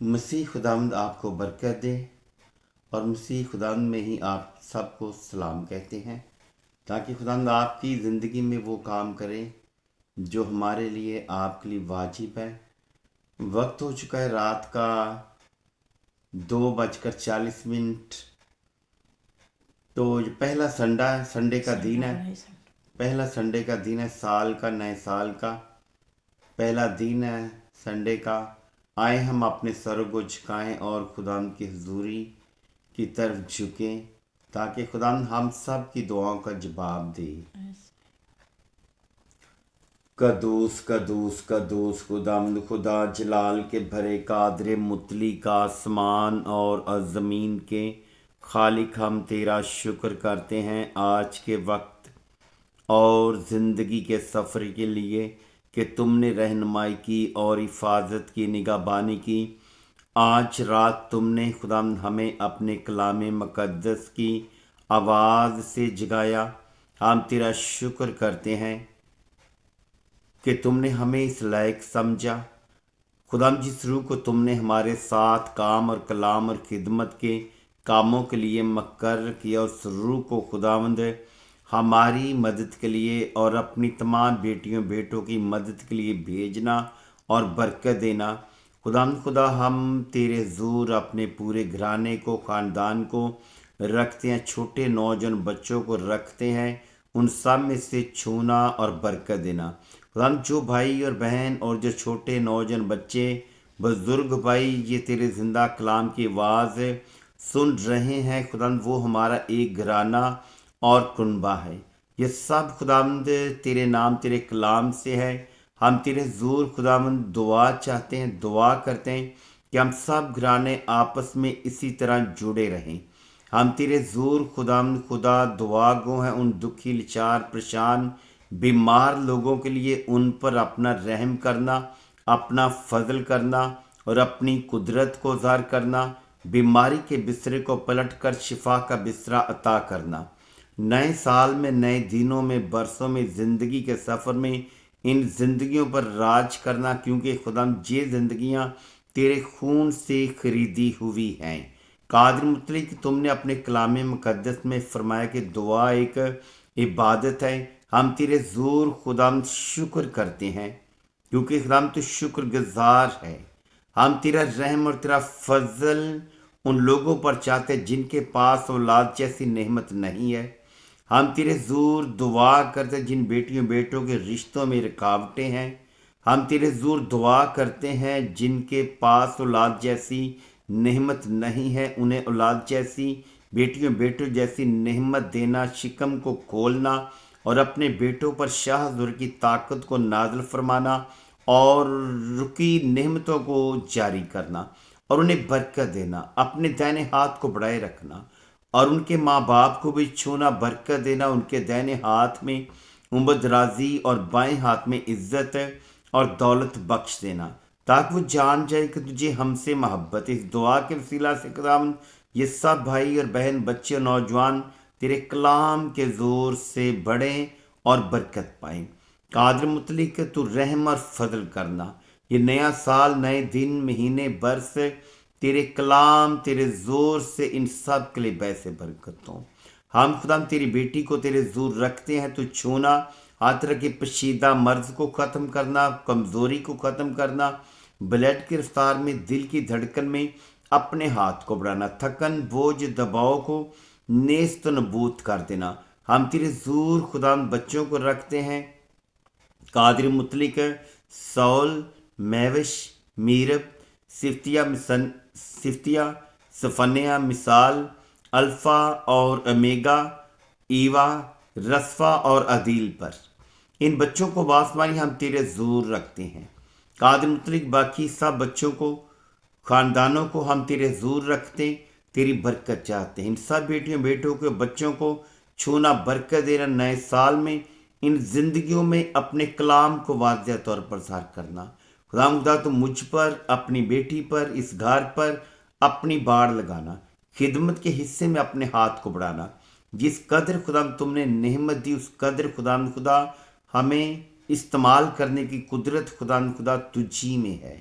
مسیح خداوند آپ کو برکت دے، اور مسیح خداوند میں ہی آپ سب کو سلام کہتے ہیں، تاکہ خداوند آپ کی زندگی میں وہ کام کرے جو ہمارے لیے آپ کے لیے واجب ہے۔ وقت ہو چکا ہے رات کا 2:40۔ تو یہ پہلا سنڈے کا دن ہے، پہلا سنڈے کا دن ہے سال کا، نئے سال کا پہلا دن ہے سنڈے کا۔ آئے ہم اپنے سروں کو جھکائیں اور خداوند کی حضوری کی طرف جھکیں، تاکہ خداوند ہم سب کی دعاؤں کا جواب دے۔ قدوس قدوس قدوس خداوند خدا جلال کے بھرے قادر مطلق آسمان اور زمین کے خالق، ہم تیرا شکر کرتے ہیں آج کے وقت اور زندگی کے سفر کے لیے کہ تم نے رہنمائی کی اور حفاظت کی، نگہبانی کی۔ آج رات تم نے خداوند ہمیں اپنے کلام مقدس کی آواز سے جگایا۔ ہم تیرا شکر کرتے ہیں کہ تم نے ہمیں اس لائق سمجھا۔ خداوند جس روح کو تم نے ہمارے ساتھ کام اور کلام اور خدمت کے کاموں کے لیے مقرر کیا، اس روح کو خداوند ہماری مدد کے لیے اور اپنی تمام بیٹیوں بیٹوں کی مدد کے لیے بھیجنا اور برکت دینا۔ خداوند خدا، ہم تیرے حضور اپنے پورے گھرانے کو، خاندان کو رکھتے ہیں، چھوٹے نوجوان بچوں کو رکھتے ہیں، ان سب میں سے چھونا اور برکت دینا۔ خداوند جو بھائی اور بہن اور جو چھوٹے نوجوان بچے، بزرگ بھائی یہ تیرے زندہ کلام کی آواز سن رہے ہیں، خداوند وہ ہمارا ایک گھرانہ اور کنبہ ہے۔ یہ سب خداوند تیرے نام تیرے کلام سے ہے۔ ہم تیرے حضور خداوند دعا چاہتے ہیں، دعا کرتے ہیں کہ ہم سب گھرانے آپس میں اسی طرح جڑے رہیں۔ ہم تیرے حضور خداوند خدا دعا گو ہیں ان دکھی، لاچار، پریشان، بیمار لوگوں کے لیے، ان پر اپنا رحم کرنا، اپنا فضل کرنا اور اپنی قدرت کو ظاہر کرنا، بیماری کے بسترے کو پلٹ کر شفا کا بسترا عطا کرنا۔ نئے سال میں، نئے دنوں میں، برسوں میں، زندگی کے سفر میں ان زندگیوں پر راج کرنا، کیونکہ خداوند یہ زندگیاں تیرے خون سے خریدی ہوئی ہیں۔ قادر مطلق، تم نے اپنے کلام مقدس میں فرمایا کہ دعا ایک عبادت ہے۔ ہم تیرے حضور خداوند شکر کرتے ہیں، کیونکہ خداوند تو شکر گزار ہے۔ ہم تیرا رحم اور تیرا فضل ان لوگوں پر چاہتے ہیں جن کے پاس اولاد جیسی نعمت نہیں ہے۔ ہم تیرے حضور دعا کرتے ہیں جن بیٹیوں بیٹوں کے رشتوں میں رکاوٹیں ہیں۔ ہم تیرے حضور دعا کرتے ہیں جن کے پاس اولاد جیسی نعمت نہیں ہے، انہیں اولاد جیسی، بیٹیوں بیٹوں جیسی نعمت دینا، شکم کو کھولنا اور اپنے بیٹوں پر شاہ حضور کی طاقت کو نازل فرمانا اور رکی نعمتوں کو جاری کرنا اور انہیں برکت دینا، اپنے دائنے ہاتھ کو بڑھائے رکھنا اور ان کے ماں باپ کو بھی چھونا، برکت دینا، ان کے دائنے ہاتھ میں عمر درازی اور بائیں ہاتھ میں عزت اور دولت بخش دینا، تاکہ وہ جان جائے کہ تجھے ہم سے محبت۔ اس دعا کے وسیلہ سے خداوند یہ سب بھائی اور بہن، بچے اور نوجوان تیرے کلام کے زور سے بڑھیں اور برکت پائیں۔ قادر مطلق، تو رحم اور فضل کرنا۔ یہ نیا سال، نئے دن، مہینے، برس تیرے کلام تیرے زور سے ان سب کے لیے باعث برکت ہوں۔ ہم خدا تیری بیٹی کو تیرے زور رکھتے ہیں، تو چھونا، ہر طرح کے پشیدہ مرض کو ختم کرنا، کمزوری کو ختم کرنا، بلڈ کی رفتار میں، دل کی دھڑکن میں اپنے ہاتھ کو بڑھانا، تھکن، بوجھ، دباؤ کو نیست و نبود کر دینا۔ ہم تیرے زور خدا بچوں کو رکھتے ہیں، قادر مطلق، سول، میوش، میرب، صفتیہ، سفنیہ، مثال، الفا اور امیگا، ایوا، رسفا اور عدیل پر۔ ان بچوں کو بآسمانی ہم تیرے زور رکھتے ہیں۔ قادر مطلق، باقی سب بچوں کو، خاندانوں کو ہم تیرے حضور رکھتے ہیں، تیری برکت چاہتے ہیں۔ ان سب بیٹیوں بیٹوں کے بچوں کو چھونا، برکت دینا، نئے سال میں ان زندگیوں میں اپنے کلام کو واضح طور پر ظاہر کرنا۔ خدا تو مجھ پر، اپنی بیٹی پر، اس گھر پر اپنی باڑ لگانا، خدمت کے حصے میں اپنے ہاتھ کو بڑھانا۔ جس قدر خدا تم نے نعمت دی، اس قدر خدا ہمیں استعمال کرنے کی قدرت خدا تجھی میں ہے۔